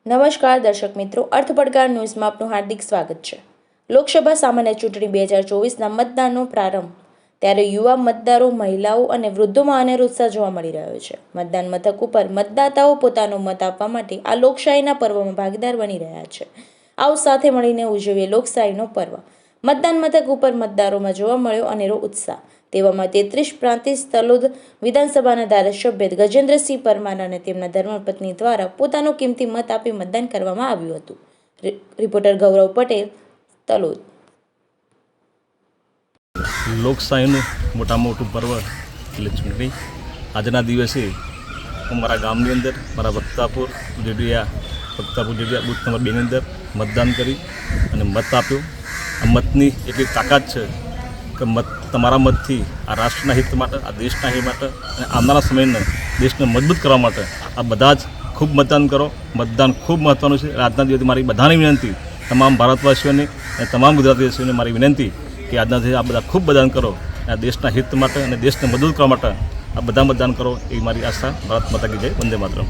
નમસ્કાર દર્શક મિત્રો, અર્થ પડકાર ન્યૂઝમાં આપનું હાર્દિક સ્વાગત છે। લોકસભા સામાન્ય ચૂંટણી 2024ના મતદાનનો પ્રારંભ, ત્યારે યુવા મતદારો, મહિલાઓ અને વૃદ્ધોમાં અનેરો ઉત્સાહ જોવા મળી રહ્યો છે। મતદાન મથક ઉપર મતદાતાઓ પોતાનો મત આપવા માટે આ લોકશાહીના પર્વમાં ભાગીદાર બની રહ્યા છે। આવો સાથે મળીને ઉજવીએ લોકશાહીનો પર્વ। મતદાન મથક ઉપર મતદારોમાં જોવા મળ્યો અનેરો ઉત્સાહ। તેવામાં 33 પ્રાંતિજ તલોદ વિધાનસભાના ધારાસભ્ય ગજેન્દ્રસિંહ પરમાર અને તેમના ધર્મપત્ની દ્વારા પોતાનો કિંમતી મત આપી મતદાન કરવામાં આવ્યું હતું। રિપોર્ટર ગૌરવ પટેલ, તલોદ। લોકશાહીનું મોટામાં મોટું પર્વ એટલે ચૂંટણી। આજના દિવસે હું મારા ગામની અંદર મારા વક્તાપુર જેડિયા બૂથ નંબર 2ની અંદર મતદાન કરી અને મત આપ્યો। આ મતની એટલી તાકાત છે કે તમારા મતથી આ રાષ્ટ્રના હિત માટે, આ દેશના હિત માટે અને આવનારા સમયને દેશને મજબૂત કરવા માટે આ બધા જ ખૂબ મતદાન કરો। મતદાન ખૂબ મહત્ત્વનું છે। આજના દિવસે મારી બધાની વિનંતી, તમામ ભારતવાસીઓને અને તમામ ગુજરાતીવાસીઓને મારી વિનંતી કે આજના દિવસે આ બધા ખૂબ મતદાન કરો। આ દેશના હિત માટે અને દેશને મજબૂત કરવા માટે આ બધા મતદાન કરો, એ મારી આશા। ભારત માતા કી જય, વંદે માતરમ।